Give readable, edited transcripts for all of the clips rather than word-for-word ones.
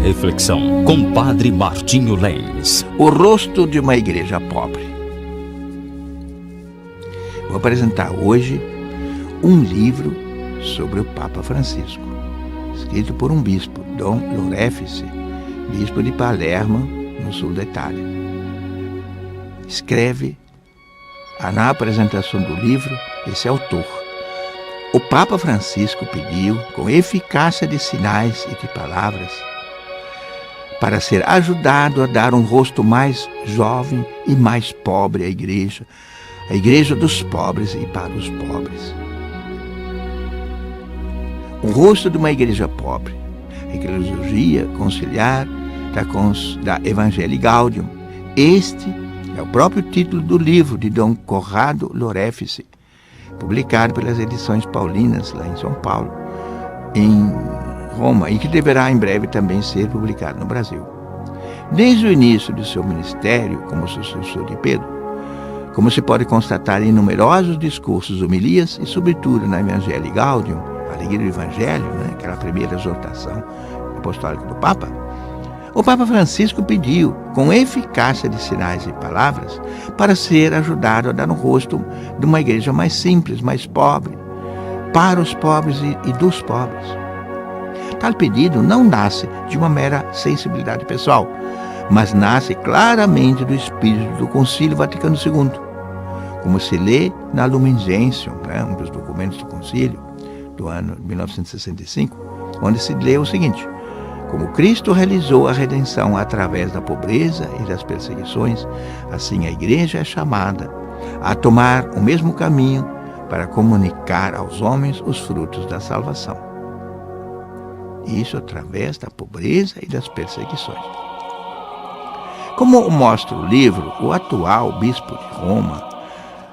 reflexão com Padre Martinho Lenz. O rosto de uma igreja pobre. Vou apresentar hoje um livro sobre o Papa Francisco, escrito por um bispo, Dom Lorefice, bispo de Palermo, no sul da Itália. Escreve, na apresentação do livro, esse autor: o Papa Francisco pediu, com eficácia de sinais e de palavras, para ser ajudado a dar um rosto mais jovem e mais pobre à a igreja dos pobres e para os pobres. O rosto de uma igreja pobre, a eclesiologia conciliar da Evangelii Gaudium. Este é o próprio título do livro de Dom Corrado Lorefice, publicado pelas edições paulinas, lá em São Paulo, em Roma, e que deverá em breve também ser publicado no Brasil. Desde o início de seu ministério como sucessor de Pedro, como se pode constatar em numerosos discursos, homilias e, sobretudo, na Evangelii Gaudium, a alegria do Evangelho, aquela primeira exortação apostólica do Papa, o Papa Francisco pediu, com eficácia de sinais e palavras, para ser ajudado a dar um rosto de uma igreja mais simples, mais pobre, para os pobres e dos pobres. Tal pedido não nasce de uma mera sensibilidade pessoal, mas nasce claramente do espírito do Concílio Vaticano II, como se lê na Lumen Gentium, um dos documentos do Concílio, do ano de 1965, onde se lê o seguinte: como Cristo realizou a redenção através da pobreza e das perseguições, assim a Igreja é chamada a tomar o mesmo caminho para comunicar aos homens os frutos da salvação. Isso através da pobreza e das perseguições. Como mostra o livro, o atual bispo de Roma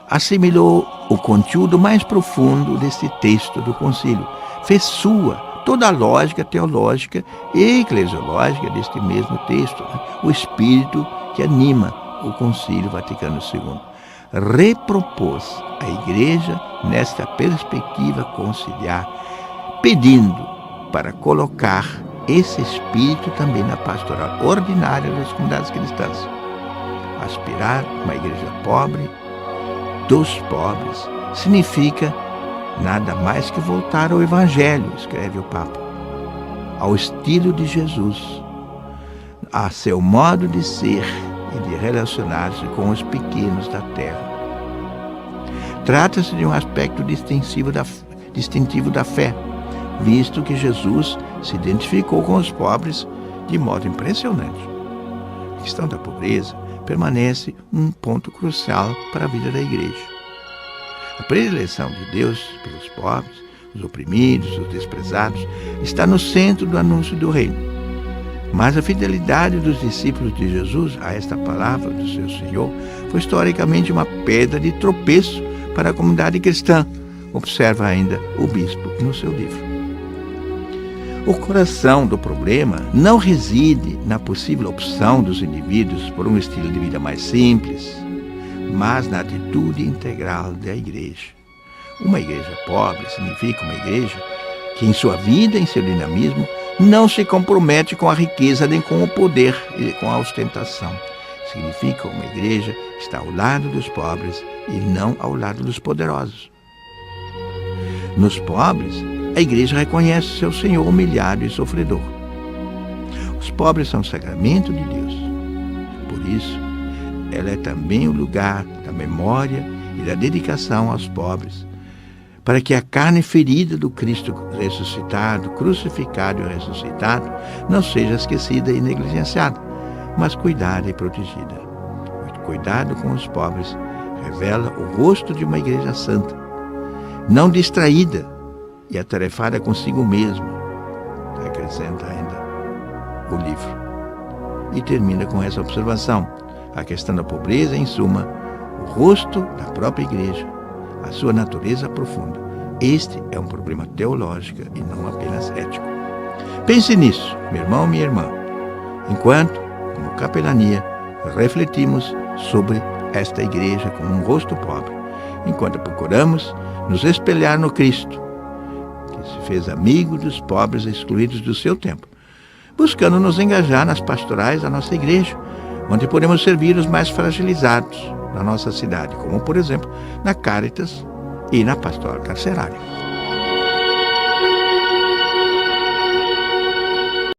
assimilou o conteúdo mais profundo deste texto do concílio, fez sua toda a lógica teológica e eclesiológica deste mesmo texto, o espírito que anima o Concílio Vaticano II. Repropôs a Igreja nesta perspectiva conciliar, pedindo para colocar esse espírito também na pastoral ordinária das comunidades cristãs. Aspirar uma igreja pobre, dos pobres, significa nada mais que voltar ao Evangelho, escreve o Papa, ao estilo de Jesus, a seu modo de ser e de relacionar-se com os pequenos da terra. Trata-se de um aspecto distintivo da fé, visto que Jesus se identificou com os pobres de modo impressionante. A questão da pobreza permanece um ponto crucial para a vida da Igreja. A predileção de Deus pelos pobres, os oprimidos, os desprezados, está no centro do anúncio do reino. Mas a fidelidade dos discípulos de Jesus a esta palavra do seu Senhor foi historicamente uma pedra de tropeço para a comunidade cristã, observa ainda o bispo no seu livro. O coração do problema não reside na possível opção dos indivíduos por um estilo de vida mais simples, mas na atitude integral da igreja. Uma igreja pobre significa uma igreja que em sua vida, em seu dinamismo, não se compromete com a riqueza nem com o poder e com a ostentação. Significa uma igreja que está ao lado dos pobres e não ao lado dos poderosos. Nos pobres, a igreja reconhece seu Senhor humilhado e sofredor. Os pobres são o sacramento de Deus. Por isso, ela é também o lugar da memória e da dedicação aos pobres, para que a carne ferida do Cristo ressuscitado, crucificado e ressuscitado, não seja esquecida e negligenciada, mas cuidada e protegida. O cuidado com os pobres revela o rosto de uma igreja santa, não distraída e atarefada consigo mesma, acrescenta ainda o livro. E termina com essa observação: a questão da pobreza, em suma, o rosto da própria igreja, a sua natureza profunda. Este é um problema teológico e não apenas ético. Pense nisso, meu irmão, minha irmã, enquanto, como capelania, refletimos sobre esta igreja com um rosto pobre, enquanto procuramos nos espelhar no Cristo, que se fez amigo dos pobres excluídos do seu tempo, buscando nos engajar nas pastorais da nossa igreja, onde podemos servir os mais fragilizados da nossa cidade, como, por exemplo, na Caritas e na Pastoral Carcerária.